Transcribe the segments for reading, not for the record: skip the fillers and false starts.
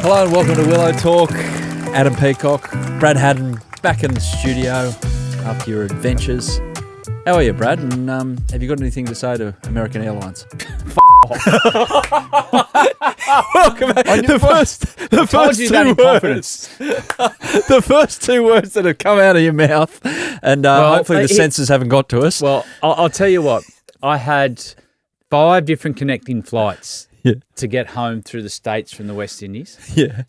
Hello and welcome to Willow Talk. Adam Peacock, Brad Haddin, back in the studio after your adventures. How are you, Brad? And have you got anything to say to American Airlines? Welcome back. The first two words that have come out of your mouth, and hopefully the censors haven't got to us. Well, I'll tell you what. I had 5 different connecting flights to get home through the States from the West Indies. Yeah.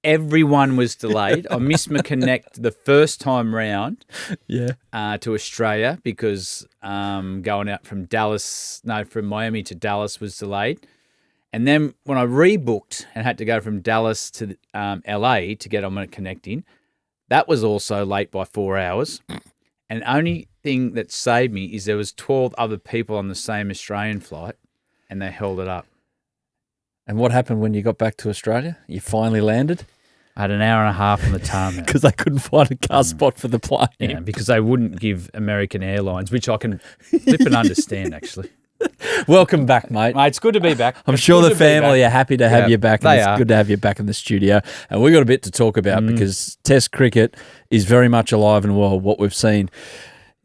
Everyone was delayed. I missed my connect the first time round to Australia because going out from Miami to Dallas was delayed. And then when I rebooked and had to go from Dallas to LA to get on my connecting, that was also late by 4 hours. And the only thing that saved me is there was 12 other people on the same Australian flight and they held it up. And what happened when you got back to Australia? You finally landed? I had an hour and a half on the tarmac. Because they couldn't find a car spot for the plane. Yeah, because they wouldn't give American Airlines, which I can flip and understand, actually. Welcome back, mate. Mate, it's good to be back. I'm sure the family are happy to have you back. And it's good to have you back in the studio. And we've got a bit to talk about because Test cricket is very much alive and well, what we've seen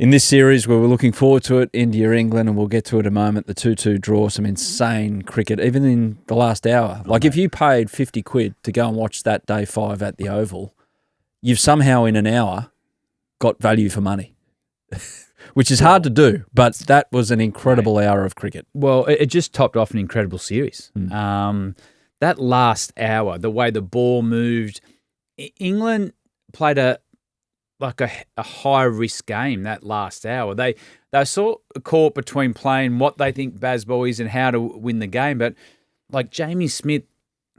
in this series where we're looking forward to it, India, England, and we'll get to it in a moment, the 2-2 draw, some insane cricket, even in the last hour. Like if you paid 50 quid to go and watch that day 5 at the Oval, you've somehow in an hour got value for money, which is hard to do, but that was an incredible hour of cricket. Well, it just topped off an incredible series. That last hour, the way the ball moved, England played a high-risk game that last hour. They sort of caught between playing what they think baseball is and how to win the game. But like Jamie Smith,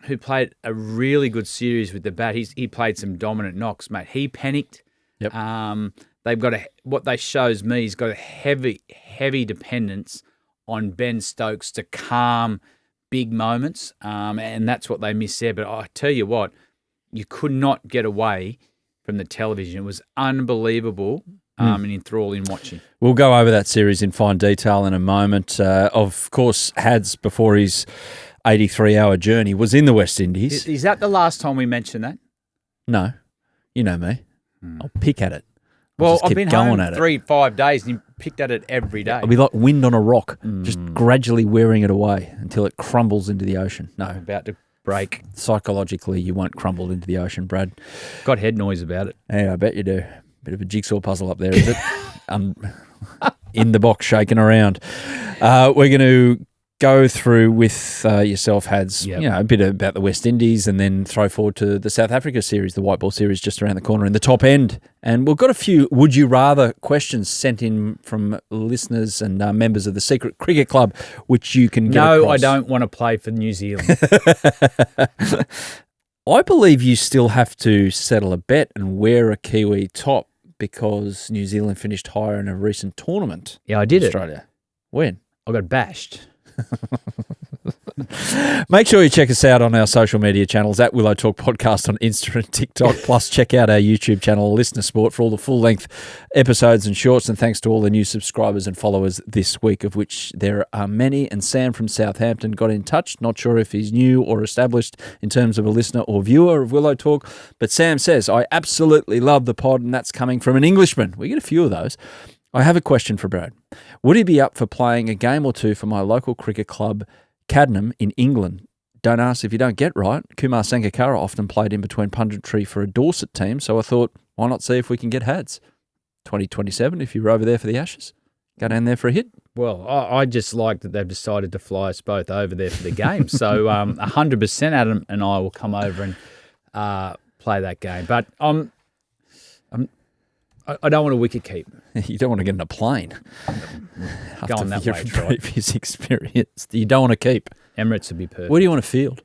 who played a really good series with the bat, he played some dominant knocks, mate. He panicked. Yep. They've got what they shows me, he's got a heavy dependence on Ben Stokes to calm big moments, and that's what they missed there. But I tell you what, you could not get away from the television. It was unbelievable and enthralling watching. We'll go over that series in fine detail in a moment. Of course, Hads, before his 83-hour journey, was in the West Indies. Is that the last time we mentioned that? No. You know me. I'll pick at it. I've been home 3-5 days and you picked at it every day. I'll be like wind on a rock, just gradually wearing it away until it crumbles into the ocean. No. About to break. Psychologically, you won't crumble into the ocean, Brad. Got head noise about it. Yeah, I bet you do. Bit of a jigsaw puzzle up there, is it? In the box, shaking around. We're going to go through with yourself, Hads, a bit about the West Indies and then throw forward to the South Africa series, the white ball series just around the corner in the top end. And we've got a few would you rather questions sent in from listeners and members of the Secret Cricket Club, which you can get across. I don't want to play for New Zealand. I believe you still have to settle a bet and wear a Kiwi top because New Zealand finished higher in a recent tournament. Yeah, I did Australia. When? I got bashed. Make sure you check us out on our social media channels at Willow Talk Podcast on Insta and TikTok. Plus, check out our YouTube channel, Listener Sport, for all the full-length episodes and shorts. And thanks to all the new subscribers and followers this week, of which there are many. And Sam from Southampton got in touch. Not sure if he's new or established in terms of a listener or viewer of Willow Talk. But Sam says, I absolutely love the pod, and that's coming from an Englishman. We get a few of those. I have a question for Brad. Would he be up for playing a game or two for my local cricket club, Haddin, in England? Don't ask if you don't get right. Kumar Sangakkara often played in between punditry for a Dorset team, so I thought, why not see if we can get Hads? 2027, if you're over there for the Ashes, go down there for a hit. Well, I just like that they've decided to fly us both over there for the game. So 100% Adam and I will come over and play that game. But I don't want to wicket keep. You don't want to get in a plane. Go on that way, previous experience. You don't want to keep. Emirates would be perfect. Where do you want to field?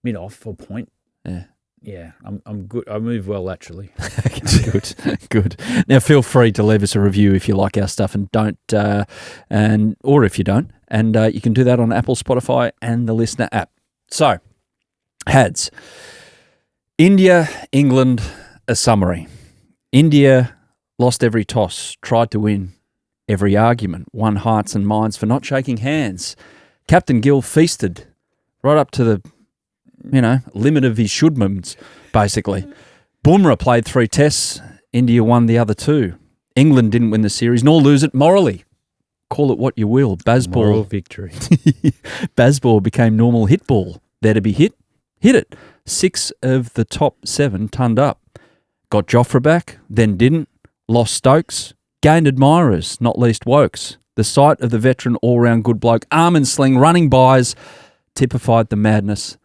Mid-off or point. Yeah. Yeah, I'm good. I move well laterally. Good. Now, feel free to leave us a review if you like our stuff, and don't, or if you don't, and you can do that on Apple, Spotify, and the Listener app. So, Hads, India, England, a summary. India lost every toss, tried to win every argument, won hearts and minds for not shaking hands. Captain Gill feasted right up to the limit of his shouldmans, basically. Bumrah played 3 tests. India won the other 2. England didn't win the series, nor lose it morally. Call it what you will. Moral victory. Bazball became normal hit ball. There to be hit it. 6 of the top 7 turned up. Got Jofra back, then didn't. Lost Stokes. Gained admirers, not least Woakes. The sight of the veteran all-round good bloke, arm and sling, running bys, typified the madness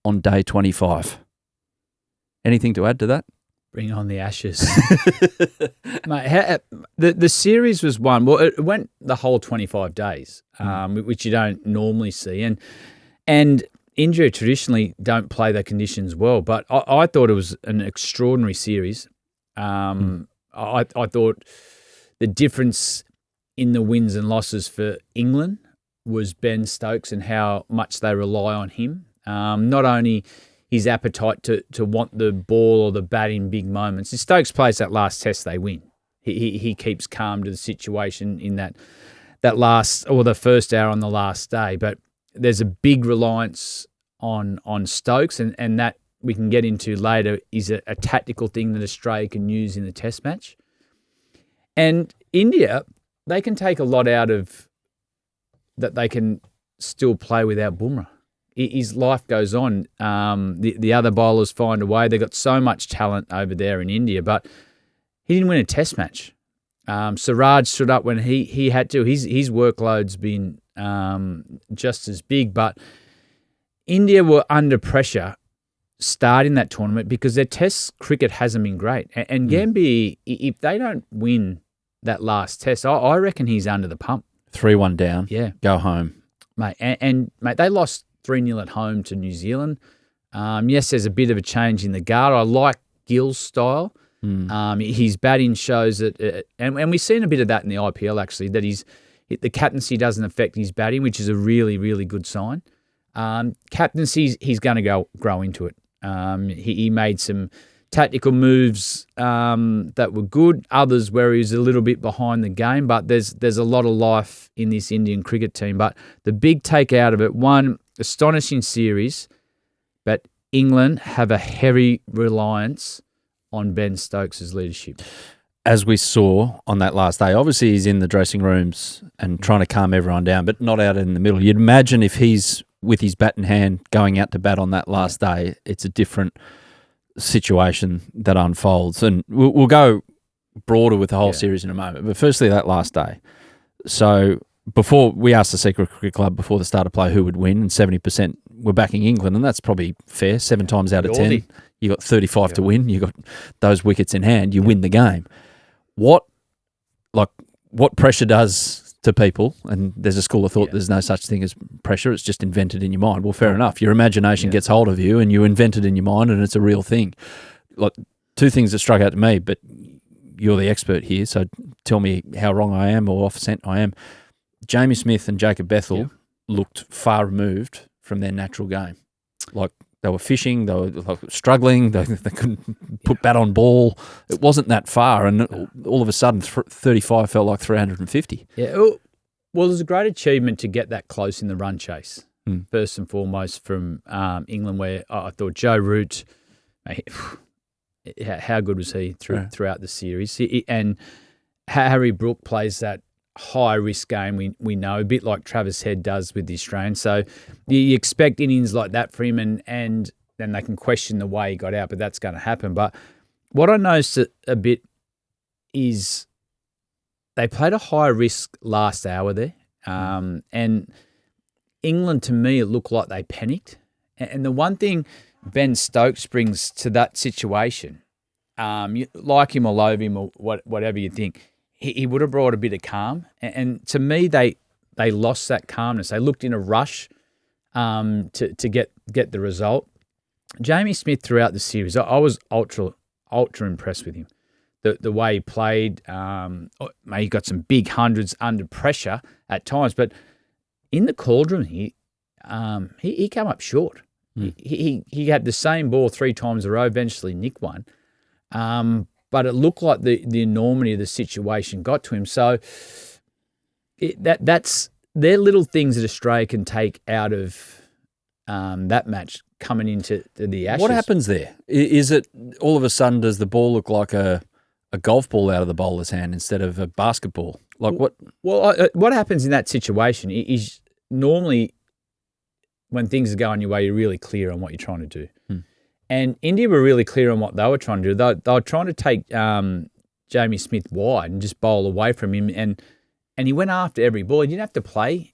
on day 25. Anything to add to that? Bring on the Ashes. Mate, the series was won. Well, it went the whole 25 days, which you don't normally see. And India traditionally don't play the conditions well, but I thought it was an extraordinary series. I thought the difference in the wins and losses for England was Ben Stokes and how much they rely on him. Not only his appetite to want the ball or the bat in big moments. If Stokes plays that last test, they win. He keeps calm to the situation in that last or the first hour on the last day. But there's a big reliance on Stokes, and that we can get into later is a tactical thing that Australia can use in the test match. And India, they can take a lot out of that. They can still play without Bumrah. His life goes on. The other bowlers find a way. They've got so much talent over there in India, but he didn't win a test match. Siraj stood up when he had to. His workload's been just as big, but India were under pressure starting that tournament because their test cricket hasn't been great. And Gambia, if they don't win that last test, I reckon he's under the pump. 3-1 down. Yeah. Go home. Mate, and mate, they lost 3-0 at home to New Zealand. Yes, there's a bit of a change in the guard. I like Gill's style. His batting shows that, and we've seen a bit of that in the IPL actually, that the captaincy doesn't affect his batting, which is a really, really good sign. Captaincy, he's going to grow into it. He made some tactical moves that were good, others where he was a little bit behind the game, but there's a lot of life in this Indian cricket team. But the big take out of it, one, astonishing series, but England have a heavy reliance on Ben Stokes' leadership. As we saw on that last day, obviously he's in the dressing rooms and trying to calm everyone down, but not out in the middle. You'd imagine if he's with his bat in hand going out to bat on that last day, it's a different situation that unfolds. And we'll go broader with the whole series in a moment. But firstly, that last day. So before we asked the Secret Cricket Club before the start of play who would win, and 70% were backing England, and that's probably fair. 7 times out of 10, you got 35 to win. You got those wickets in hand. You win the game. What pressure does to people, and there's a school of thought there's no such thing as pressure, it's just invented in your mind. Well, fair enough. Your imagination gets hold of you and you invent it in your mind and it's a real thing. Like 2 things that struck out to me, but you're the expert here, so tell me how wrong I am or off scent I am. Jamie Smith and Jacob Bethel looked far removed from their natural game. Like they were fishing, they were struggling, they couldn't put bat on ball. It wasn't that far, and all of a sudden 35 felt like 350. Yeah, well, it was a great achievement to get that close in the run chase, first and foremost from England, where I thought Joe Root, how good was he throughout the series? And Harry Brook plays that high-risk game, we know, a bit like Travis Head does with the Australians. So you expect innings like that for him, and then they can question the way he got out, but that's going to happen. But what I noticed a bit is they played a high-risk last hour there, and England, to me, it looked like they panicked. And the one thing Ben Stokes brings to that situation, you like him or loathe him or whatever you think, he would have brought a bit of calm. And to me, they lost that calmness. They looked in a rush to get the result. Jamie Smith throughout the series, I was ultra impressed with him. The way he played, he got some big hundreds under pressure at times, but in the cauldron, he came up short. He had the same ball 3 times in a row, eventually nicked one. But it looked like the enormity of the situation got to him. So they're little things that Australia can take out of that match coming into the Ashes. What happens there? Is it all of a sudden does the ball look like a golf ball out of the bowler's hand instead of a basketball? Like what? Well, what happens in that situation is normally when things are going your way, you're really clear on what you're trying to do. And India were really clear on what they were trying to do. They were trying to take Jamie Smith wide and just bowl away from him, and he went after every ball. He didn't have to play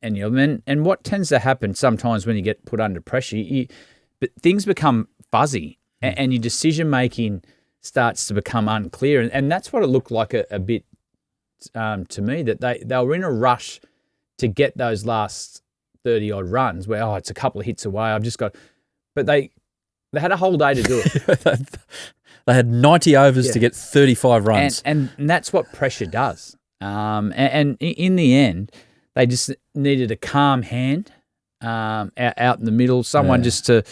any of them. And what tends to happen sometimes when you get put under pressure, but things become fuzzy, and your decision making starts to become unclear, and that's what it looked like a bit to me, that they were in a rush to get those last 30 odd runs where it's a couple of hits away. I've just got, but they had a whole day to do it. They had 90 overs to get 35 runs, and that's what pressure does. And in the end, they just needed a calm hand out in the middle, someone just to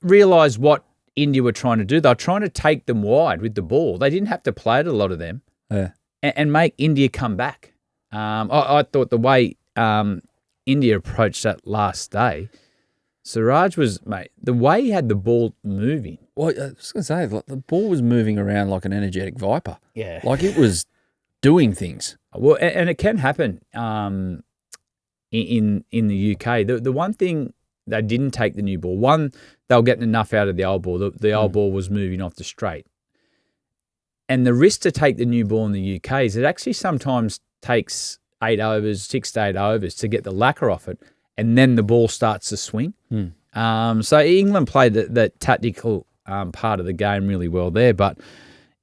realise what India were trying to do. They were trying to take them wide with the ball. They didn't have to play it, a lot of them, and make India come back. I thought the way India approached that last day, Siraj the way he had the ball moving. Well, I was going to say, the ball was moving around like an energetic viper. Yeah. Like it was doing things. Well, and it can happen in the UK. The one thing, they didn't take the new ball. One, they were getting enough out of the old ball. The old ball was moving off the straight. And the risk to take the new ball in the UK is it actually sometimes takes 8 overs, 6 to 8 overs to get the lacquer off it, and then the ball starts to swing. So England played that tactical part of the game really well there. But,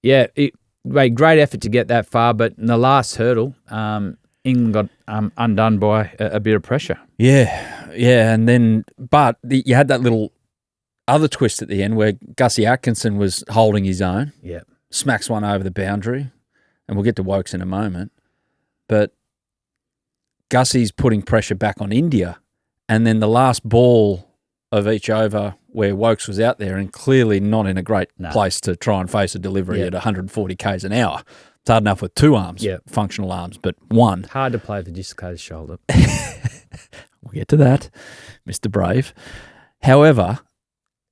yeah, it made great effort to get that far. But in the last hurdle, England got undone by a bit of pressure. Yeah, and then you had that little other twist at the end where Gussie Atkinson was holding his own. Yeah, smacks one over the boundary, and we'll get to Woakes in a moment. But Gussie's putting pressure back on India, and then the last ball of each over where Woakes was out there and clearly not in a great place to try and face a delivery at 140 k's an hour. It's hard enough with 2 arms, functional arms, but 1. Hard to play with a dislocated shoulder. We'll get to that, Mr. Brave. However,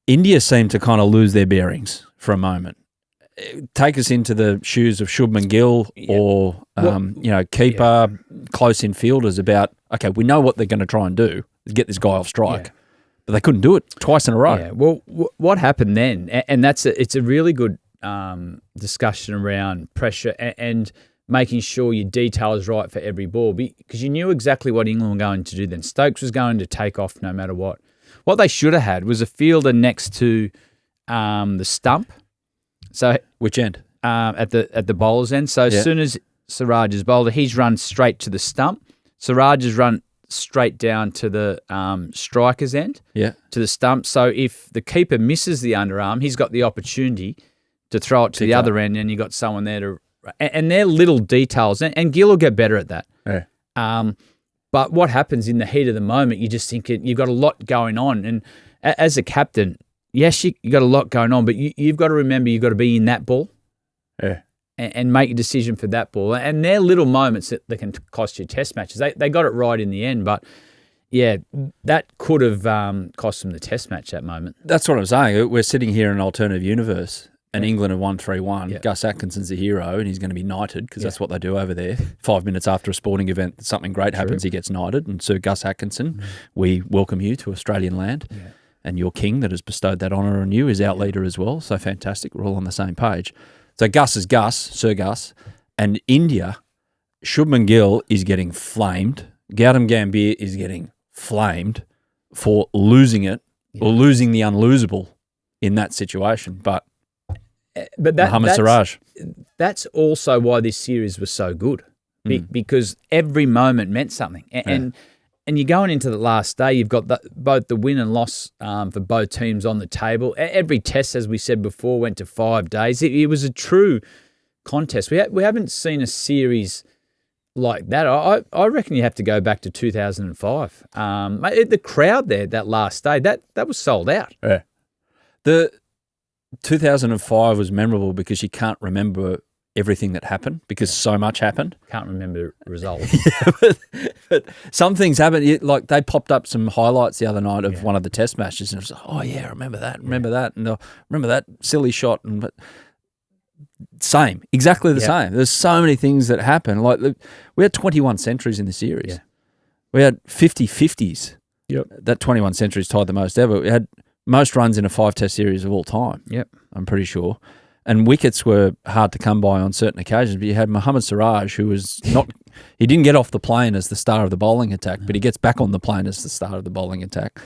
India seemed to kind of lose their bearings for a moment. Take us into the shoes of Shubman Gill or, keeper, close in fielders about, okay, we know what they're going to try and do is get this guy off strike. But they couldn't do it twice in a row. Yeah. Well, what happened then, and it's a really good discussion around pressure and making sure your detail is right for every ball, because you knew exactly what England were going to do then. Stokes was going to take off no matter what. What they should have had was a fielder next to the stump. So which end? At the bowler's end. So as soon as Siraj is bowled, he's run straight to the stump. Siraj has run straight down to the striker's end, to the stump. So if the keeper misses the underarm, he's got the opportunity to throw it to the other end, and you got someone there to. And they're little details, and Gill will get better at that. Yeah. But what happens in the heat of the moment, you just think you've got a lot going on, and as a captain, yes, you got a lot going on, but you've got to remember you've got to be in that ball. Yeah. And make a decision for that ball. And they're little moments that can cost you test matches. They got it right in the end, but, yeah, that could have cost them the test match, that moment. That's what I'm saying. We're sitting here in an alternative universe, and England have won 3-1. Yeah. Gus Atkinson's a hero, and he's going to be knighted because that's what they do over there. 5 minutes after a sporting event, something great happens, he gets knighted. And Sir Gus Atkinson, we welcome you to Australian land. Yeah. And your king that has bestowed that honour on you is our leader as well. So fantastic. We're all on the same page. So Gus is Gus, Sir Gus, and India, Shubman Gill is getting flamed. Gautam Gambhir is getting flamed for losing it or losing the unlosable in that situation. But Mohammad Siraj. That's also why this series was so good, because every moment meant something. And you're going into the last day, you've got both the win and loss for both teams on the table. Every test, as we said before, went to 5 days. It was a true contest. We haven't seen a series like that. I reckon you have to go back to 2005. The crowd there that last day, that was sold out. Yeah. The 2005 was memorable because you can't remember everything that happened because so much happened. Can't remember the result. but some things happened. Like they popped up some highlights the other night of one of the test matches, and it was like, oh yeah, I remember that, and I remember that silly shot, and same, exactly the same. There's so many things that happen. Like we had 21 centuries in the series. Yeah. We had 50 50s. Yep. That 21 centuries tied the most ever. We had most runs in a 5-test series of all time. Yep. I'm pretty sure. And wickets were hard to come by on certain occasions, but you had Mohammad Siraj, who was not – he didn't get off the plane as the star of the bowling attack, but he gets back on the plane as the star of the bowling attack.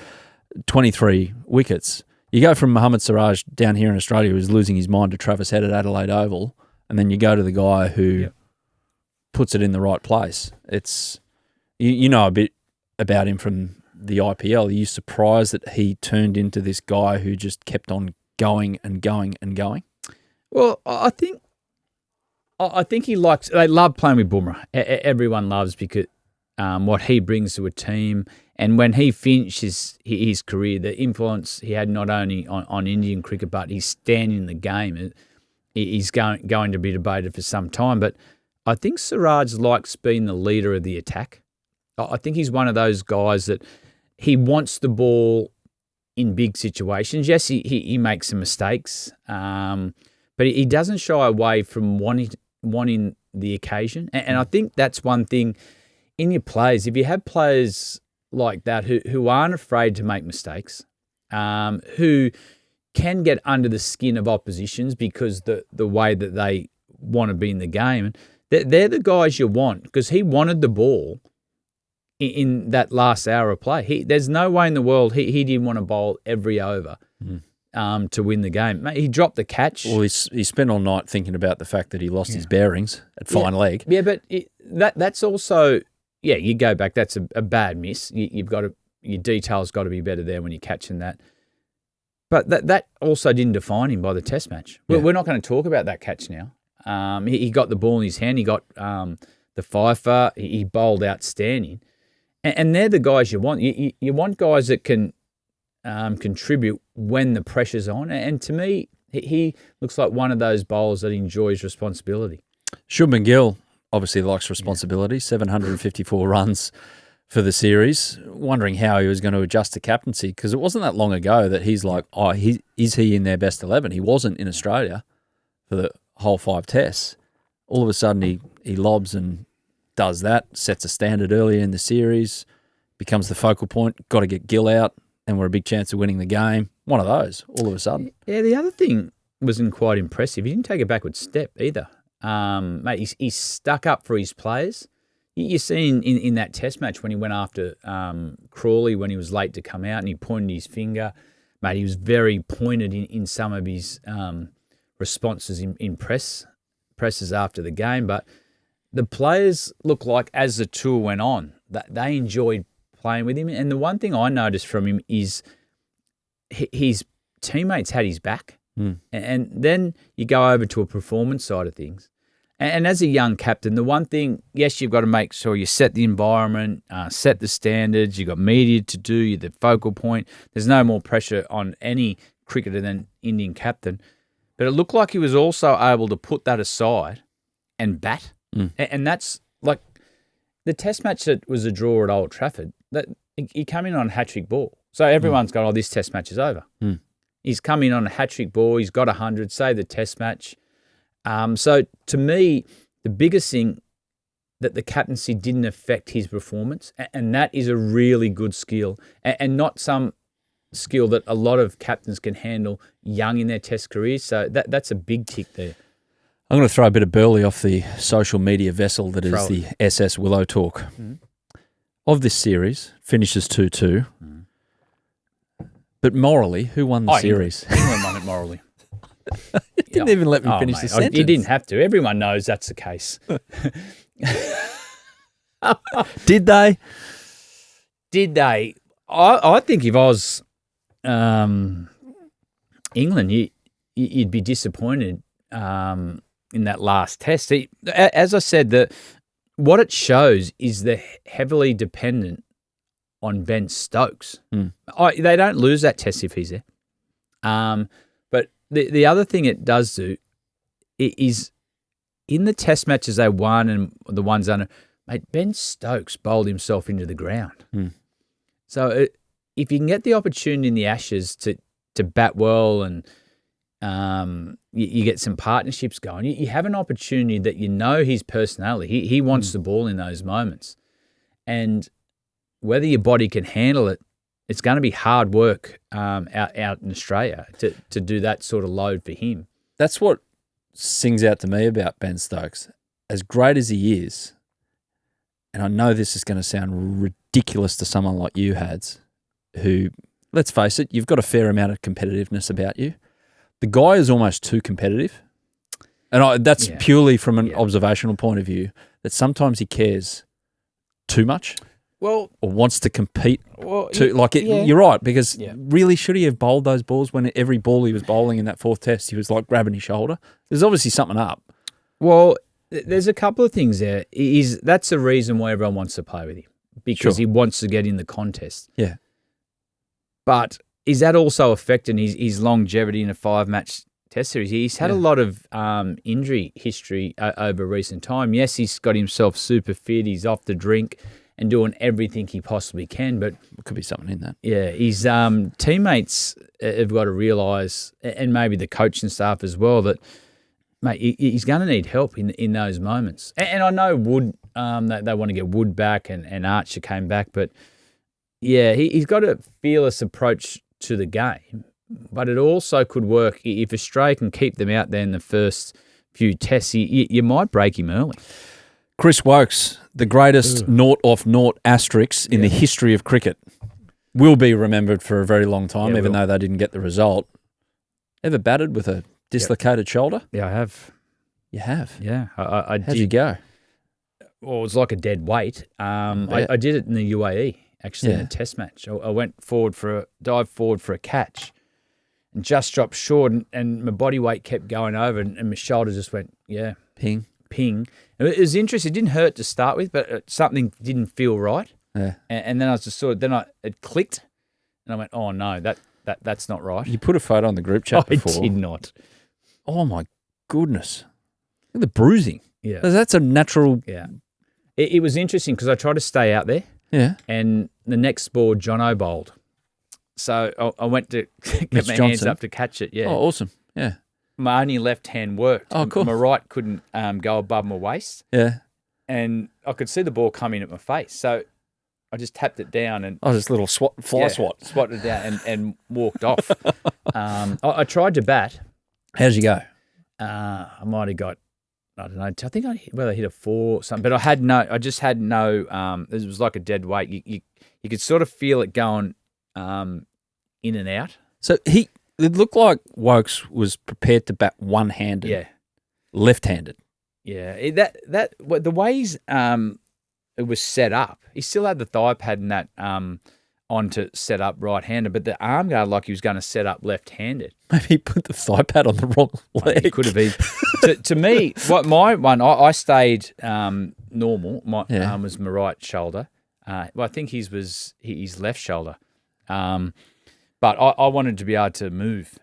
23 wickets. You go from Mohammad Siraj down here in Australia, who's losing his mind, to Travis Head at Adelaide Oval, and then you go to the guy who puts it in the right place. It's you know a bit about him from the IPL. Are you surprised that he turned into this guy who just kept on going and going and going? Well, I think he likes. They love playing with Bumrah. Everyone loves because what he brings to a team, and when he finishes his career, the influence he had not only on Indian cricket, but his stand in the game is going to be debated for some time. But I think Siraj likes being the leader of the attack. I think he's one of those guys that he wants the ball in big situations. Yes, he makes some mistakes. But he doesn't shy away from wanting the occasion. And I think that's one thing in your players. If you have players like that who aren't afraid to make mistakes, who can get under the skin of oppositions because the way that they want to be in the game, they're the guys you want, because he wanted the ball in that last hour of play. There's no way in the world he didn't want to bowl every over. To win the game. He dropped the catch. Well, he spent all night thinking about the fact that he lost his bearings at fine leg. Yeah, but that's also, you go back, that's a bad miss. You've got to, your detail's got to be better there when you're catching that. But that also didn't define him by the test match. Yeah. We're not going to talk about that catch now. He got the ball in his hand. He got the fifer. He bowled outstanding. And they're the guys you want. You want guys that can contribute when the pressure's on. And to me, he looks like one of those bowlers that enjoys responsibility. Shubman Gill obviously likes responsibility, 754 runs for the series. Wondering how he was going to adjust to captaincy, because it wasn't that long ago that he's like, is he in their best 11? He wasn't in Australia for the whole 5 tests. All of a sudden he lobs and does that, sets a standard earlier in the series, becomes the focal point, got to get Gill out, and we're a big chance of winning the game. One of those, all of a sudden. Yeah, the other thing wasn't quite impressive. He didn't take a backward step either. Mate, he's stuck up for his players. You see in that test match when he went after Crawley when he was late to come out and he pointed his finger. Mate, he was very pointed in some of his responses in presses after the game. But the players looked like, as the tour went on, that they enjoyed playing with him. And the one thing I noticed from him is his teammates had his back. And then you go over to a performance side of things. And as a young captain, the one thing, yes, you've got to make sure you set the environment, set the standards. You've got media to do. You're the focal point. There's no more pressure on any cricketer than Indian captain. But it looked like he was also able to put that aside and bat. And that's like the test match that was a draw at Old Trafford. That he came in on a hat-trick ball. So everyone's gone, this test match is over. He's come in on a hat-trick ball. He's got 100, say the test match. So to me, the biggest thing that the captaincy didn't affect his performance, and that is a really good skill, and not some skill that a lot of captains can handle young in their test careers. So that's a big tick there. I'm going to throw a bit of Burley off the social media vessel that is the SS Willow Talk. Of this series, finishes 2-2. But morally, who won the series? England won it morally. You didn't even let me finish the sentence. You didn't have to. Everyone knows that's the case. Did they? Did they? I think if I was England, you'd be disappointed in that last test. As I said, what it shows is they're heavily dependent on Ben Stokes. They don't lose that test if he's there. But the other thing it does do is in the test matches they won and the ones under, mate, Ben Stokes bowled himself into the ground. So if you can get the opportunity in the Ashes to bat well and you get some partnerships going, you have an opportunity that you know his personality. He wants the ball in those moments. And whether your body can handle it, it's going to be hard work out in Australia to do that sort of load for him. That's what sings out to me about Ben Stokes. As great as he is, and I know this is going to sound ridiculous to someone like you, Hads, who, let's face it, you've got a fair amount of competitiveness about you. The guy is almost too competitive. And that's purely from an observational point of view, that sometimes he cares too much. Well, or wants to compete. You're right, because really should he have bowled those balls when every ball he was bowling in that fourth test, he was like grabbing his shoulder? There's obviously something up. Well, there's a couple of things there. That's the reason why everyone wants to play with him, because he wants to get in the contest. Yeah. But is that also affecting his longevity in a 5-match test series? He's had a lot of injury history over recent time. Yes, he's got himself super fit. He's off the drink and doing everything he possibly can. But there could be something in that. Yeah, his teammates have got to realise, and maybe the coaching staff as well, that, mate, he's going to need help in those moments. And I know Wood, they want to get Wood back and Archer came back, but yeah, he's got a fearless approach to the game. But it also could work if Australia can keep them out there in the first few tests. You might break him early. Chris Woakes, the greatest naught off naught asterisks in the history of cricket, will be remembered for a very long time, even though they didn't get the result. Ever batted with a dislocated shoulder? Yeah, I have. You have? Yeah. I How'd you go? Well, it was like a dead weight. I did it in the UAE, actually, in a test match. I went dive forward for a catch and just dropped short, and my body weight kept going over, and my shoulder just went, ping. It was interesting. It didn't hurt to start with, but something didn't feel right. Yeah. And then I was just it clicked, and I went, oh no, that's not right. You put a photo on the group chat before. I did not. Oh my goodness. Look at the bruising. Yeah. That's a natural. Yeah. It was interesting because I tried to stay out there. Yeah. And the next ball, Jono bowled. So I went to get Mitch my Johnson. hands up to catch it. Yeah. Oh, awesome. Yeah. My only left hand worked. Oh, cool. My right couldn't go above my waist. Yeah. And I could see the ball coming at my face. So I just tapped it down and just a little fly swat. Swatted it down and walked off. I tried to bat. How'd you go? I might have got, I don't know. I think I hit a 4 or something, but I just had no. It was like a dead weight. You could sort of feel it going in and out. So it looked like Woakes was prepared to bat one-handed. Yeah, left-handed. Yeah, the way it was set up, he still had the thigh pad and that on to set up right-handed, but the arm guard like he was going to set up left-handed. Maybe he put the thigh pad on the wrong leg. It could have been. to me, what my one, I stayed normal. My arm was my right shoulder. Well, I think his was his left shoulder. But I wanted to be able to move.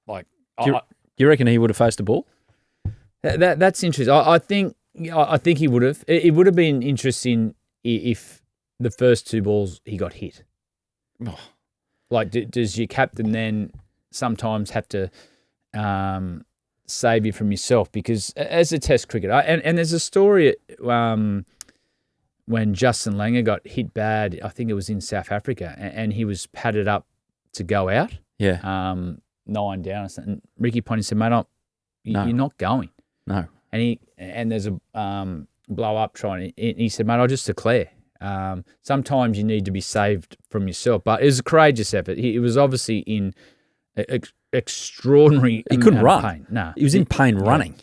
Like, do you reckon he would have faced the ball? That's interesting. I think he would have. It would have been interesting if the first 2 balls he got hit. Oh. Like, does your captain then sometimes have to save you from yourself? Because as a Test cricketer, and there's a story when Justin Langer got hit bad. I think it was in South Africa, and he was padded up to go out. Yeah. 9 down or something. Ricky Ponty said, "Mate, you're not going." No. And there's a blow up trying. He said, "Mate, I'll just declare." Sometimes you need to be saved from yourself, but it was a courageous effort. He was obviously in extraordinary. He couldn't run. Pain. No, he was in pain running.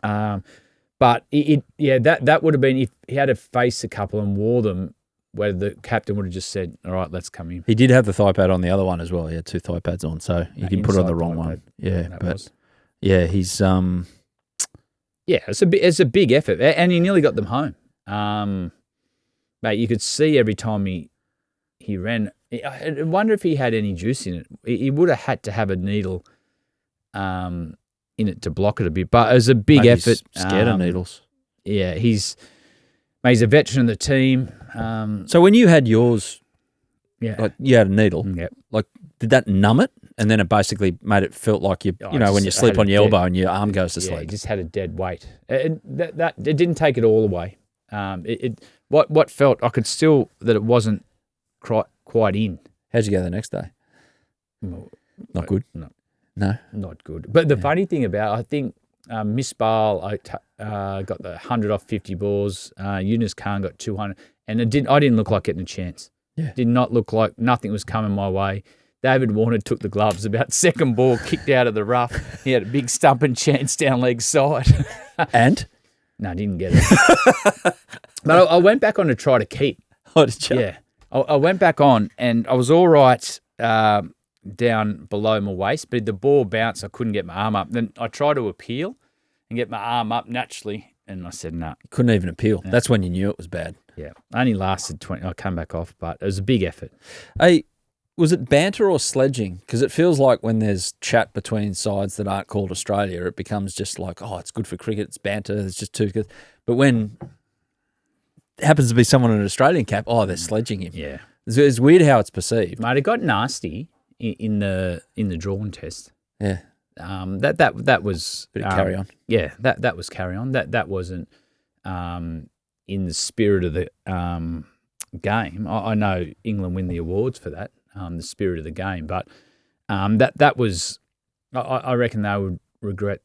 But that would have been if he had to face a couple and wore them, where the captain would have just said, "All right, let's come in." He did have the thigh pad on the other one as well. He had 2 thigh pads on, so you can put it on the wrong one. Yeah, but he's it's a big effort, and he nearly got them home. Mate, you could see every time he ran. I wonder if he had any juice in it. He would have had to have a needle in it to block it a bit. But it was a big Maybe effort. He's scared of needles. Yeah, he's a veteran of the team. So when you had yours, Yeah. like you had a needle, Yep. like did that numb it? And then it basically made it felt like you know, when you I sleep had on a your dead- elbow and your arm goes to Yeah, sleep. it just had a dead weight. It didn't take it all away. What felt I could still that it wasn't quite in. How'd you go the next day? Well, Not good. No. Not good. But the funny thing about, I think Miss Bale got the 100 off 50 balls. Yunus Khan got 200, and I didn't look like getting a chance. Yeah. Did not look like nothing was coming my way. David Warner took the gloves about second ball, kicked out of the rough. He had a big stumping chance down leg side. And? No, I didn't get it. But I went back on to try to keep. Oh, did you? Yeah. I went back on and I was all right down below my waist, but the ball bounced. I couldn't get my arm up. Then I tried to appeal and get my arm up naturally, and I said, no. Couldn't even appeal. Yeah. That's when you knew it was bad. Yeah. Only lasted 20. I came back off, but it was a big effort. Hey, was it banter or sledging? Because it feels like when there's chat between sides that aren't called Australia, it becomes just like, oh, it's good for cricket, it's banter, it's just too good. But when it happens to be someone in an Australian cap, oh, they're sledging him. Yeah. It's weird how it's perceived. Mate, it got nasty in the drawn test. Yeah. That was bit of carry on. Yeah, that was carry on. That wasn't in the spirit of the game. I know England win the awards for that, the spirit of the game, but that was. I reckon they would regret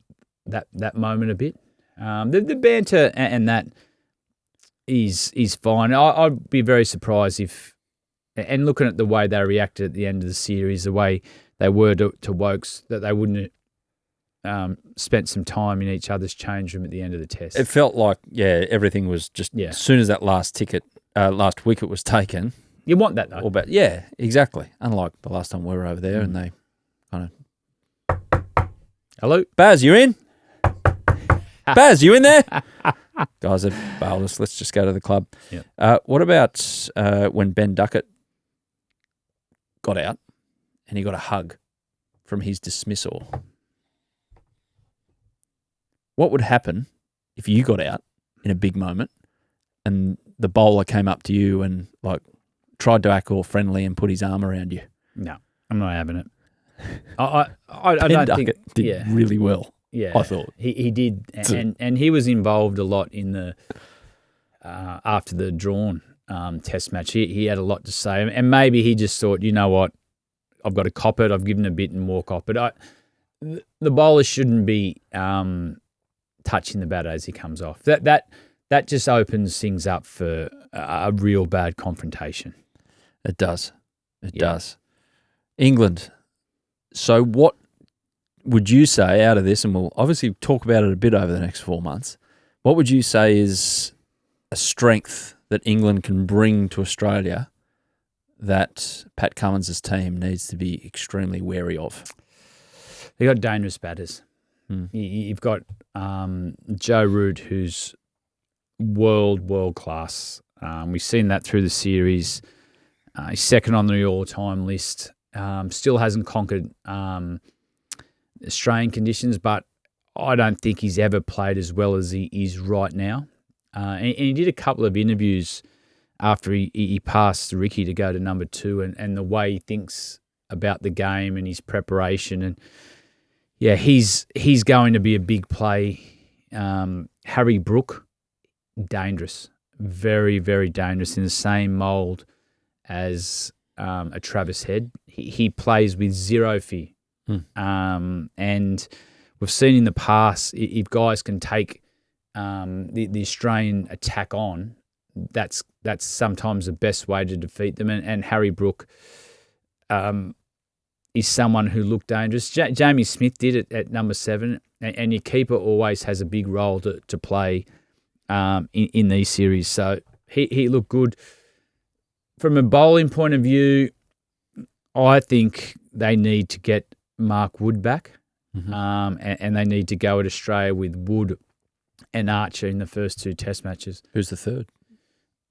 that moment a bit. The banter and that is fine. I'd be very surprised if, and looking at the way they reacted at the end of the series, the way they were to Woakes, that they wouldn't spent some time in each other's change room at the end of the test. It felt like, everything was just, as soon as that last wicket was taken. You want that, though. Yeah, exactly. Unlike the last time we were over there and they kind of... Hello? Baz, you in? Baz, you in there? Guys have bailed us. Let's just go to the club. Yep. What about when Ben Duckett got out and he got a hug from his dismissal? What would happen if you got out in a big moment and the bowler came up to you and like tried to act all friendly and put his arm around you? No, I'm not having it. I don't Duckett think did really well. Yeah, I thought he did, and he was involved a lot in the after the drawn test match. He had a lot to say, and maybe he just thought, you know what, I've got to cop it. I've given a bit and more cop it. The bowler shouldn't be touching the batter as he comes off. That just opens things up for a real bad confrontation. It does. It does. England. So what would you say out of this, and we'll obviously talk about it a bit over the next 4 months, what would you say is a strength that England can bring to Australia that Pat Cummins' team needs to be extremely wary of? They've got dangerous batters. You've got Joe Root, who's world class. We've seen that through the series. He's second on the all-time list. Still hasn't conquered Australian conditions, but I don't think he's ever played as well as he is right now. And he did a couple of interviews after he passed Ricky to go to number 2 and the way he thinks about the game and his preparation. And, yeah, he's going to be a big play. Harry Brook, dangerous. Very, very dangerous, in the same mould as a Travis Head. He plays with zero fear. And we've seen in the past, if guys can take the Australian attack on, that's sometimes the best way to defeat them. And Harry Brook is someone who looked dangerous. Jamie Smith did it at number 7, and your keeper always has a big role to play in these series. So he looked good. From a bowling point of view, I think they need to get Mark Wood back, and they need to go at Australia with Wood and Archer in the first 2 test matches. Who's the third?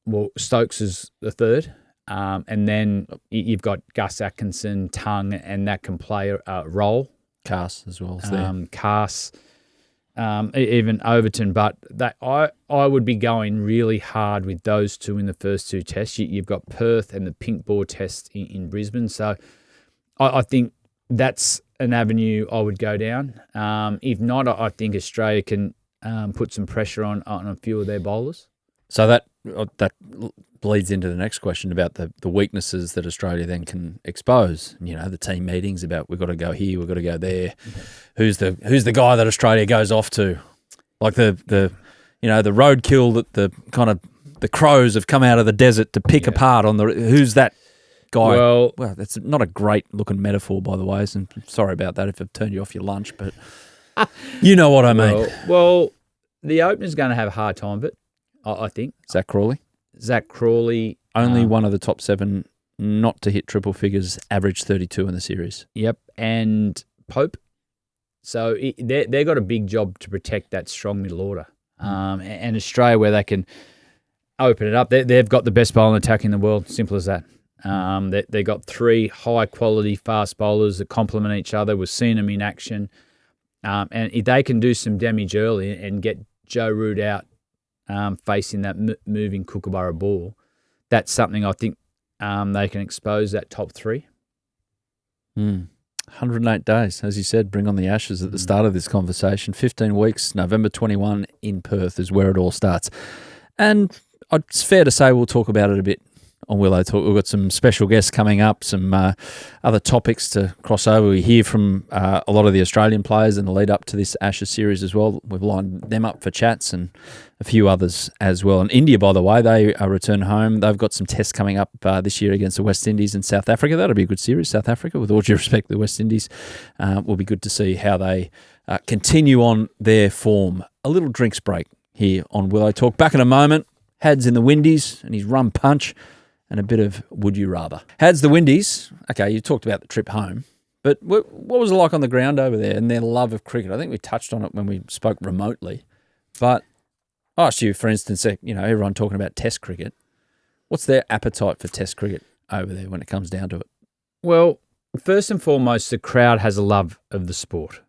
Well, Stokes is the third, and then you've got Gus Atkinson, Tongue, and that can play a role Cass as well as there. Cass, even Overton. But I would be going really hard with those two in the first two tests. You've got Perth and the pink ball test in Brisbane. So I think that's an avenue I would go down. If not, I think Australia can put some pressure on a few of their bowlers. So that bleeds into the next question about the weaknesses that Australia then can expose. The team meetings about we've got to go here, we've got to go there. Who's the guy that Australia goes off to? Like the roadkill that the crows have come out of the desert to pick apart on who's that guy? Well, that's not a great looking metaphor, by the way. So I'm sorry about that if I've turned you off your lunch, but you know what I mean. Well, the opener's going to have a hard time of it, I think. Zach Crawley. Only one of the top 7 not to hit triple figures, average 32 in the series. Yep, and Pope. So they've got a big job to protect that strong middle order. And Australia, where they can open it up, they've got the best bowling attack in the world, simple as that. They've got 3 high-quality fast bowlers that complement each other. We've seen them in action. And if they can do some damage early and get Joe Root out facing that moving Kookaburra ball, that's something I think they can expose that top 3. 108 days, as you said, bring on the Ashes at the start of this conversation. 15 weeks, November 21 in Perth is where it all starts. And it's fair to say we'll talk about it a bit on Willow Talk. We've got some special guests coming up, some other topics to cross over. We hear from a lot of the Australian players in the lead up to this Ashes series as well. We've lined them up for chats and a few others as well. And India, by the way, they return home. They've got some tests coming up this year against the West Indies and South Africa. That'll be a good series, South Africa. With all due respect to the West Indies, will be good to see how they continue on their form. A little drinks break here on Willow Talk. Back in a moment. Had's in the Windies and his rum punch. And a bit of would you rather. Had's the Windies. Okay, you talked about the trip home, but what was it like on the ground over there and their love of cricket? I think we touched on it when we spoke remotely. But I asked you, for instance, everyone talking about Test cricket. What's their appetite for Test cricket over there when it comes down to it? Well, first and foremost, the crowd has a love of the sport.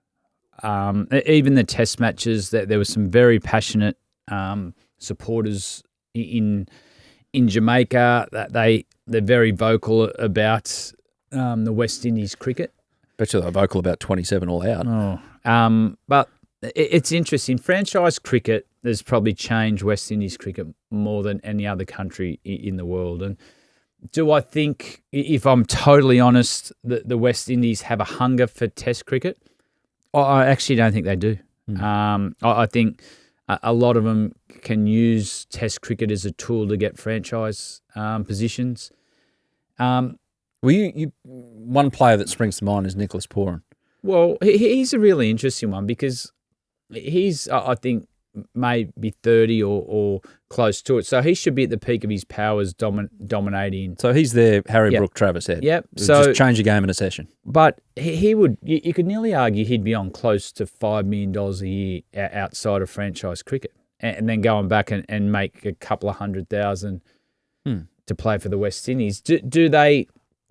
Even the Test matches, there were some very passionate supporters in Jamaica, that they're very vocal about the West Indies cricket. Bet you they're vocal about 27 all out. But it's interesting. Franchise cricket has probably changed West Indies cricket more than any other country in the world. And do I think, if I'm totally honest, that the West Indies have a hunger for Test cricket? I actually don't think they do. I think a lot of them can use Test cricket as a tool to get franchise positions. One player that springs to mind is Nicholas Pooran. Well, he's a really interesting one because he's, I think, maybe 30 or close to it. So he should be at the peak of his powers dominating. So he's their Harry Brook Travis Head. Yep. So just change the game in a session. But he would, you could nearly argue he'd be on close to $5 million a year outside of franchise cricket. And then going back and make a couple of 100,000 to play for the West Indies. Do they?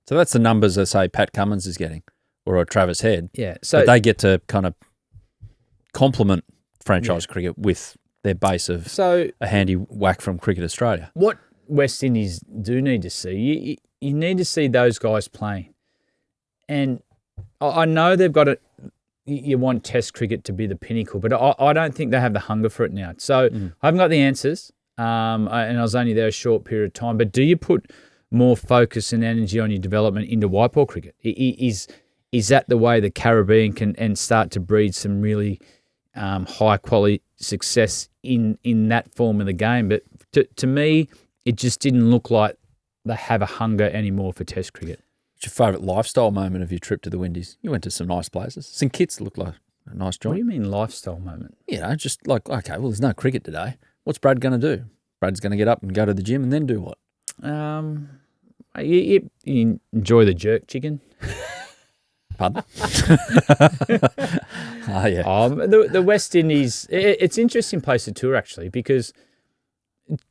So that's the numbers that say Pat Cummins is getting, or a Travis Head. Yeah. So but they get to kind of complement franchise cricket with their base of a handy whack from Cricket Australia. What West Indies do need to see, you need to see those guys playing. And I know they've got it. You want Test cricket to be the pinnacle, but I don't think they have the hunger for it now. So I haven't got the answers, and I was only there a short period of time. But do you put more focus and energy on your development into white ball cricket? Is that the way the Caribbean can start to breed some really high quality success in that form of the game? But to me, it just didn't look like they have a hunger anymore for Test cricket. What's your favourite lifestyle moment of your trip to the Windies? You went to some nice places. St Kitts looked like a nice joint. What do you mean lifestyle moment? Just like, okay, well, there's no cricket today. What's Brad going to do? Brad's going to get up and go to the gym and then do what? You enjoy the jerk chicken. Pardon? Yeah. The West Indies, it's an interesting place to tour actually because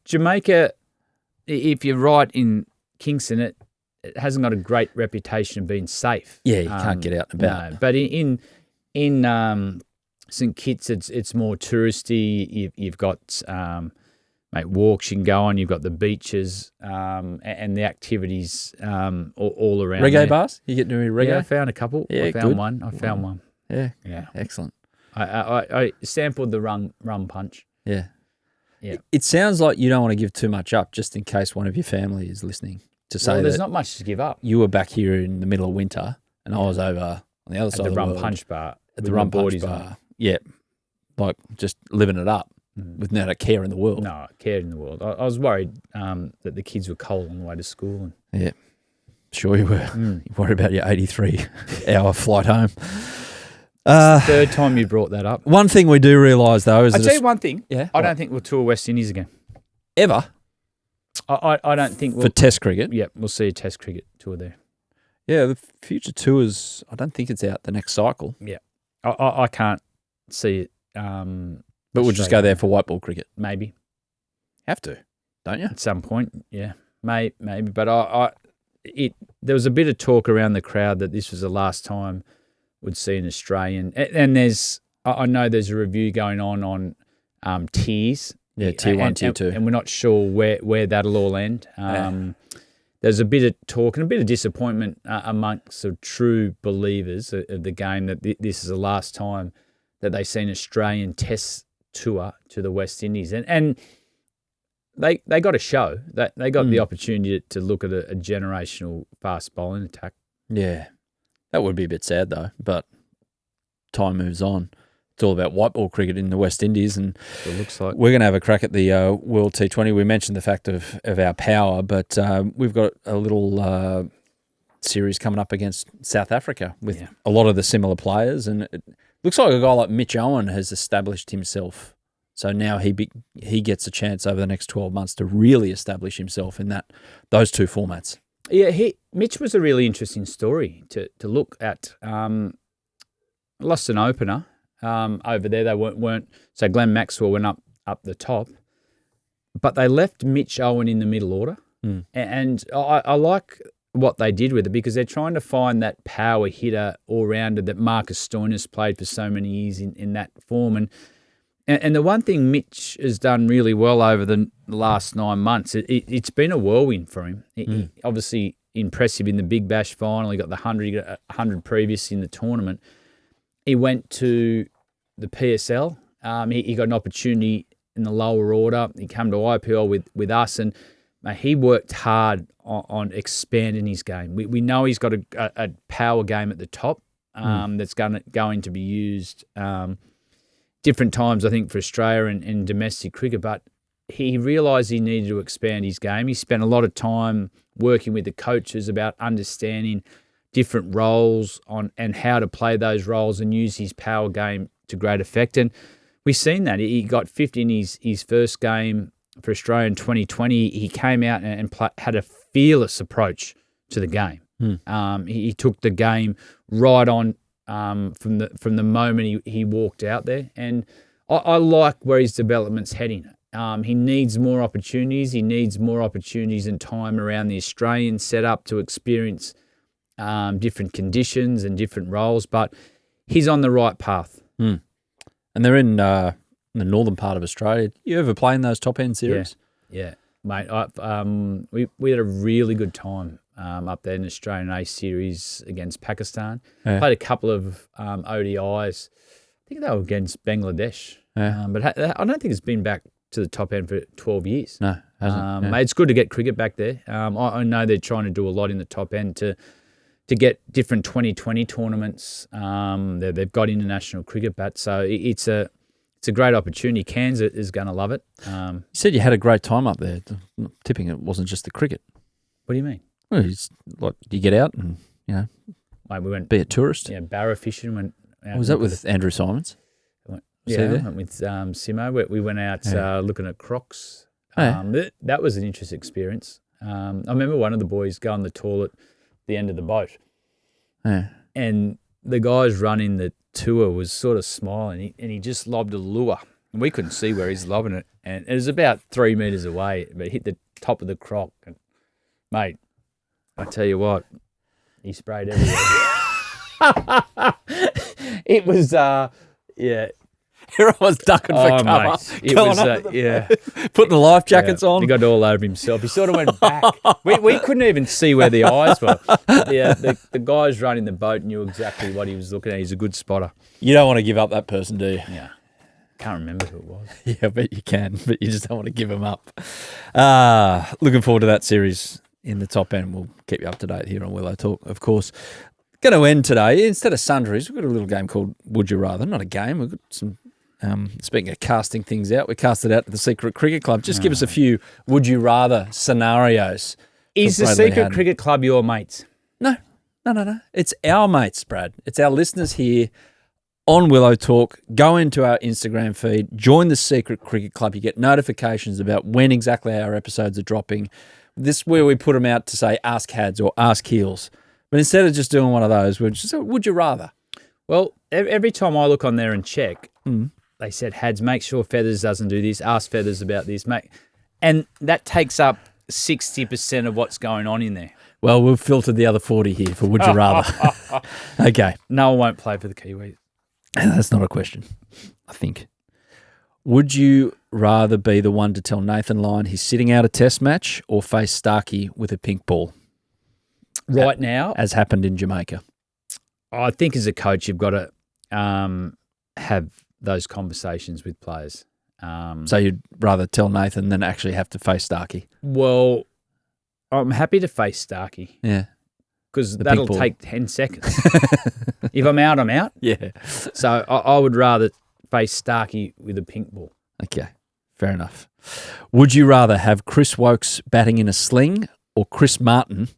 Jamaica, if you're right in Kingston, it hasn't got a great reputation of being safe. Yeah, you can't get out and about. No, but in in St Kitts, it's more touristy. You've got walks you can go on. You've got the beaches and the activities all around. Reggae there. bars? You get to do reggae? Yeah, I found a couple. Yeah, I found good. one. I found one. Yeah, Yeah. excellent. I sampled the rum punch. Yeah. Yeah. It sounds like you don't want to give too much up, just in case one of your family is listening. To say there's that not much to give up. you were back here in the middle of winter, and I was over on the other side At of the the rum world, punch bar. at the rum punch bar. Yeah, like just living it up with not a care in the world. No, I cared in the world. I was worried that the kids were cold on the way to school. Yeah, sure you were. You worried about your 83-hour flight home. Third time you brought that up. One thing we do realise though is I'll tell you one thing. Yeah, I don't think we'll tour West Indies again. ever I don't think we'll. for Test cricket. Yeah, we'll see a Test cricket tour there. Yeah, the future tours. I don't think it's out the next cycle. Yeah, I can't see it. But we'll just go there for white ball cricket. Maybe Have to, don't you? at some point. Yeah, maybe. But there was a bit of talk around the crowd that this was the last time we'd see an Australian. And I know there's a review going on tiers. Yeah, tier 1, tier 2. And we're not sure where that'll all end. There's a bit of talk and a bit of disappointment amongst the true believers of the game that this is the last time that they see an Australian Test tour to the West Indies. And they got a show. They got the opportunity to look at a generational fast bowling attack. Yeah. That would be a bit sad though, but time moves on. It's all about white ball cricket in the West Indies, and It looks like. we're going to have a crack at the World T20. We mentioned the fact of our power, but we've got a little series coming up against South Africa with a lot of the similar players, and it looks like a guy like Mitch Owen has established himself. So now he gets a chance over the next 12 months to really establish himself in those two formats. Yeah, Mitch was a really interesting story to look at. Lost an opener. Over there, they weren't. So Glenn Maxwell went up the top, but they left Mitch Owen in the middle order, and I like what they did with it because they're trying to find that power hitter all rounder that Marcus Stoinis played for so many years in that form, and the one thing Mitch has done really well over the last 9 months, it's been a whirlwind for him. He obviously impressive in the Big Bash final. He got the 100 previous in the tournament. He went to the PSL. He got an opportunity in the lower order. He came to IPL with us, and he worked hard on expanding his game. We know he's got a power game at the top that's going to be used different times, I think, for Australia and domestic cricket. But he realised he needed to expand his game. He spent a lot of time working with the coaches about understanding different roles and how to play those roles and use his power game to great effect. And we've seen that. He got 50 in his first game for Australia in 2020. He came out and had a fearless approach to the game. He took the game right on from the moment he walked out there. And I like where his development's heading. He needs more opportunities. He needs more opportunities and time around the Australian setup to experience different conditions and different roles, but he's on the right path. And they're in the northern part of Australia. You ever play in those top end series? Yeah, mate. We had a really good time up there in the Australian A series against Pakistan. Played a couple of ODIs. I think they were against Bangladesh, but I don't think it's been back to the top end for 12 years. No, hasn't. Mate, it's good to get cricket back there. I know they're trying to do a lot in the top end to get different 2020 tournaments. They've got international cricket bat, so it's a great opportunity. Cairns is going to love it. You said you had a great time up there. I'm tipping it wasn't just the cricket. What do you mean? Well, it's like you get out and Mate, we went be a tourist. Yeah, barra fishing. Went out. Was that with Andrew Simons? I went with Simo. We went out looking at crocs. That was an interesting experience. I remember one of the boys going to the toilet the end of the boat. And the guys running the tour was sort of smiling, and he just lobbed a lure. And we couldn't see where he's lobbing it. And it was about 3 meters away, but it hit the top of the croc. And, mate, I tell you what, he sprayed everywhere. It was, yeah. Here I was ducking for cover. Mate, it was, yeah. Putting the life jackets on. He got all over himself. He sort of went back. We couldn't even see where the eyes were. Yeah, the guys running the boat knew exactly what he was looking at. He's a good spotter. You don't want to give up that person, do you? Yeah. Can't remember who it was. Yeah, I bet you can, but you just don't want to give him up. Looking forward to that series in the top end. We'll keep you up to date here on Willow Talk, of course. Going to end today. Instead of sundries, we've got a little game called Would You Rather. Not a game. We've got some, speaking of casting things out, we cast it out to the Secret Cricket Club. Just give us a few Would You Rather scenarios. Is the Secret Cricket Club your mates? No. It's our mates, Brad. It's our listeners here on Willow Talk. Go into our Instagram feed, join the Secret Cricket Club. You get notifications about when exactly our episodes are dropping. This is where we put them out to say Ask Hads or Ask Heels. But instead of just doing one of those, we're just Would You Rather? Well, every time I look on there and check, they said, Hads, make sure Feathers doesn't do this. Ask Feathers about this. And that takes up 60% of what's going on in there. Well, we've filtered the other 40 here for Would You Rather. Okay. No one won't play for the Kiwis. That's not a question, I think. Would you rather be the one to tell Nathan Lyon he's sitting out a test match or face Starkey with a pink ball? Right now? As happened in Jamaica. I think as a coach, you've got to have those conversations with players. So you'd rather tell Nathan than actually have to face Starkey? Well, I'm happy to face Starkey. Yeah. Because that'll take 10 seconds. If I'm out, I'm out. Yeah. So I would rather face Starkey with a pink ball. Okay. Fair enough. Would you rather have Chris Woakes batting in a sling or Chris Martin,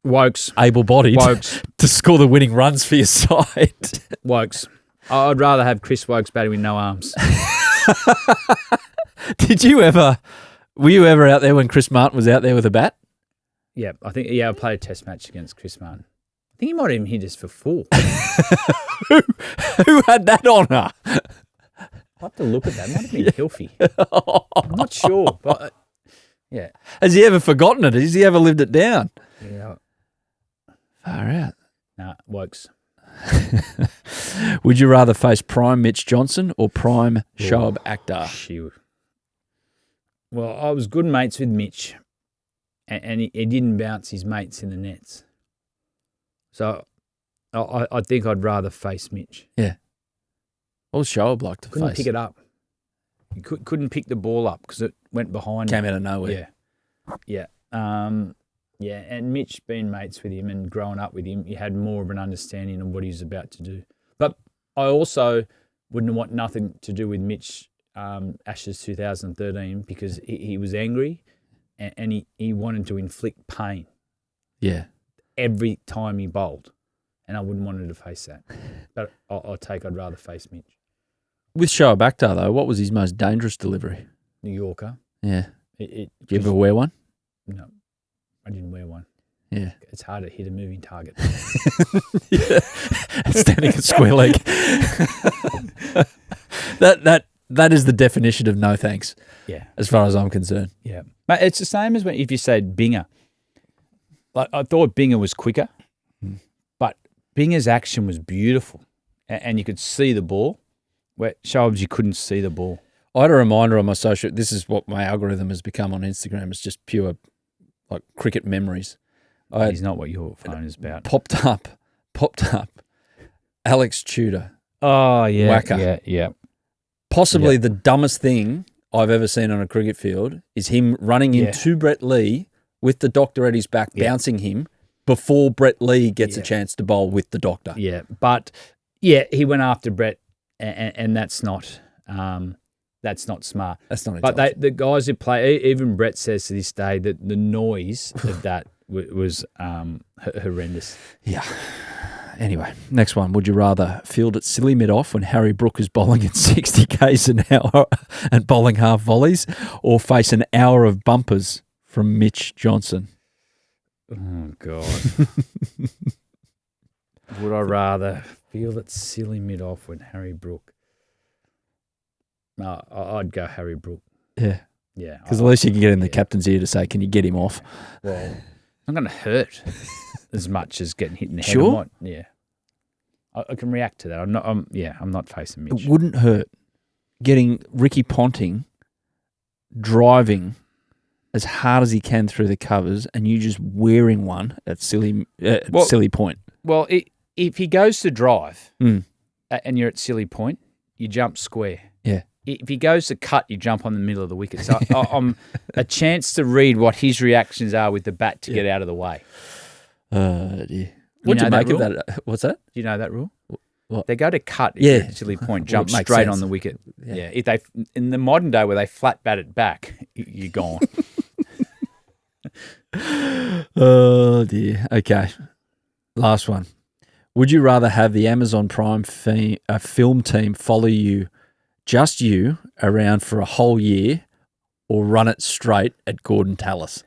Woakes, able-bodied, Woakes, to score the winning runs for your side? Woakes. I'd rather have Chris Woakes batting with no arms. Were you ever out there when Chris Martin was out there with a bat? Yeah, I played a test match against Chris Martin. I think he might even hit us for 4. Who had that honour? I'll have to look at that. It might have been Hilfy. I'm not sure, but yeah. Has he ever forgotten it? Has he ever lived it down? Yeah. Far out. Nah, Woakes. Would you rather face prime Mitch Johnson or prime Shoaib Akhtar? Well, I was good mates with Mitch, and he didn't bounce his mates in the nets. So I think I'd rather face Mitch. Yeah. What was Shoaib like to Couldn't face? pick it up. He couldn't pick the ball up because it went behind Came him. out of nowhere. Yeah. Yeah, and Mitch being mates with him and growing up with him, you had more of an understanding of what he was about to do. But I also wouldn't want nothing to do with Mitch Ashes 2013 because he was angry and he wanted to inflict pain. Yeah. Every time he bowled. And I wouldn't want him to face that. But I'd rather face Mitch. With Shoaib Akhtar, though, what was his most dangerous delivery? New Yorker. Yeah. Did you ever wear one? No, I didn't wear one. Yeah. It's hard to hit a moving target. Standing at square leg. That is the definition of no thanks. Yeah. As far as I'm concerned. Yeah. But it's the same as if you said Binger. Like I thought Binger was quicker, but Binger's action was beautiful. And you could see the ball. Where Shoaib's, you couldn't see the ball. I had a reminder on my social. This is what my algorithm has become on Instagram. It's just pure like cricket memories. He's not what your phone is about. Popped up. Alex Tudor. Oh, yeah. Whacker. Yeah. Possibly the dumbest thing I've ever seen on a cricket field is him running into Brett Lee with the doctor at his back, bouncing him before Brett Lee gets a chance to bowl with the doctor. Yeah. But, he went after Brett, and that's not smart. That's not intelligent. But the guys who play, even Brett says to this day that the noise of that was horrendous. Yeah. Anyway, next one. Would you rather field at silly mid-off when Harry Brook is bowling at 60 k's an hour and bowling half volleys, or face an hour of bumpers from Mitch Johnson? Oh, God. Would I rather field at silly mid-off when Harry Brook? No, I'd go Harry Brook. Yeah. Yeah. Because at least you can get in the captain's ear to say, can you get him off? Well, it's not going to hurt as much as getting hit in the head. Sure. Yeah. I can react to that. I'm not facing Mitch. It wouldn't hurt getting Ricky Ponting driving as hard as he can through the covers and you just wearing one at silly point. Well, if he goes to drive and you're at silly point, you jump square. Yeah. If he goes to cut, you jump on the middle of the wicket. So I'm a chance to read what his reactions are with the bat to get out of the way. Dear. What do you make of that? What's that? Do you know that rule? What? They go to cut at silly point, jump straight on the wicket. Yeah. If they in the modern day where they flat bat it back, you're gone. Oh dear. Okay. Last one. Would you rather have the Amazon Prime film team follow you around for a whole year, or run it straight at Gordon Tallis?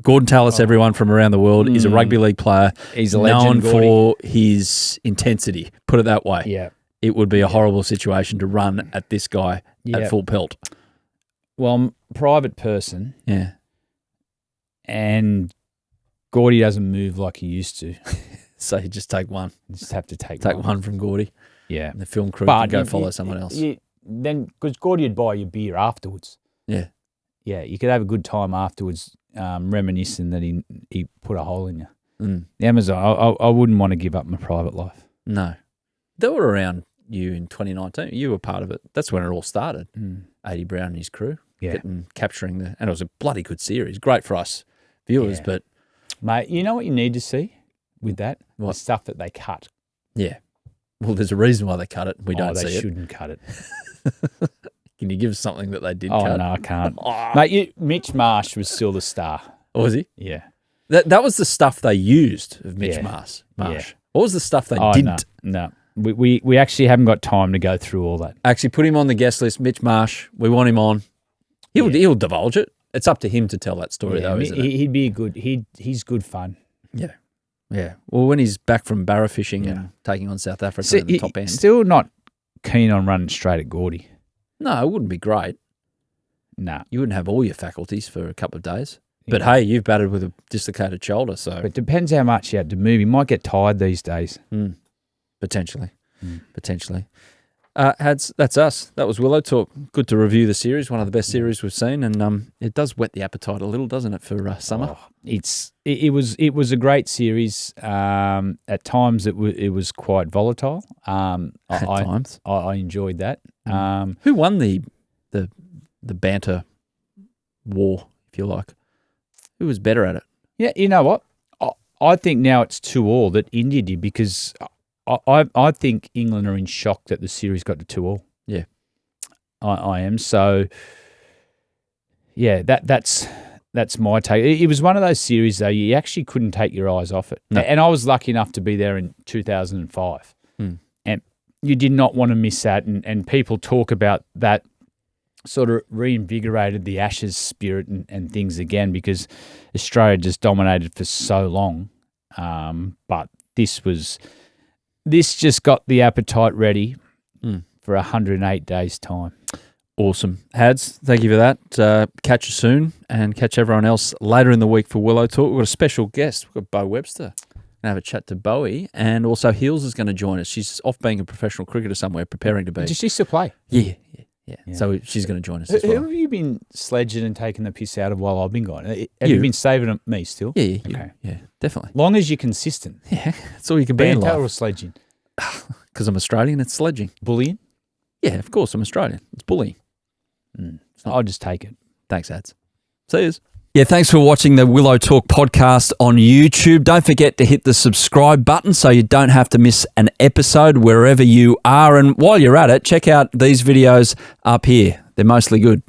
Gordon Tallis, everyone from around the world, is a rugby league player. He's a legend, known for his intensity. Put it that way. Yeah. It would be a horrible situation to run at this guy at full pelt. Well, I'm a private person. Yeah. And Gordy doesn't move like he used to. So you just take one. You just have to take one from Gordy. Yeah. And the film crew can go follow someone else. Then, because Gordy would buy you beer afterwards. Yeah. Yeah, you could have a good time afterwards, reminiscing that he put a hole in you. The Amazon, I wouldn't want to give up my private life. No. They were around you in 2019. You were part of it. That's when it all started. 80 Brown and his crew. Yeah. Capturing and it was a bloody good series. Great for us viewers, but... Mate, you know what you need to see with that? What? The stuff that they cut. Yeah. Well, there's a reason why they cut it. We don't see it. They shouldn't cut it. Can you give us something that they did cut? Oh, no, I can't. Mate, Mitch Marsh was still the star. Oh, was he? Yeah. That was the stuff they used of Mitch Marsh. Yeah. What was the stuff they didn't? No. We actually haven't got time to go through all that. Actually, put him on the guest list. Mitch Marsh, we want him on. He'll divulge it. It's up to him to tell that story, though, isn't it? He'd be he's good fun. Yeah. Yeah. Well, when he's back from barra fishing and taking on South Africa in the top end. Still not keen on running straight at Gordy. No, it wouldn't be great. No. You wouldn't have all your faculties for a couple of days. But hey, you've batted with a dislocated shoulder, so... But it depends how much you had to move. You might get tired these days. Potentially. Potentially. Hads, that's us. That was Willow Talk. Good to review the series, one of the best series we've seen, and it does whet the appetite a little, doesn't it, for summer? It was a great series. At times it was quite volatile. At times. I enjoyed that. Who won the banter war, if you like? Who was better at it? Yeah, you know what? I think now it's 2-2 that India did, because I think England are in shock that the series got to 2-2. Yeah. I am. So, yeah, that's my take. It was one of those series, though, you actually couldn't take your eyes off it. No. And I was lucky enough to be there in 2005. And you did not want to miss that. And people talk about that sort of reinvigorated the Ashes spirit and things again, because Australia just dominated for so long. But this just got the appetite ready for 108 days' time. Awesome. Hads, thank you for that. Catch you soon, and catch everyone else later in the week for Willow Talk. We've got a special guest. We've got Bo Webster. Going to have a chat to Bowie, and also Heels is going to join us. She's off being a professional cricketer somewhere, preparing to be. Does she still play? Yeah. So she's going to join us as well. Who have you been sledging and taking the piss out of while I've been gone? Have you been saving me still? Yeah. Okay. Yeah, definitely. Long as you're consistent. Yeah, that's all you can be in life. Banter or sledging? Because I'm Australian, it's sledging. Bullying? Yeah, of course, I'm Australian. It's bullying. I'll just take it. Thanks, Ads. See yous. Yeah, thanks for watching the Willow Talk podcast on YouTube. Don't forget to hit the subscribe button so you don't have to miss an episode wherever you are. And while you're at it, check out these videos up here. They're mostly good.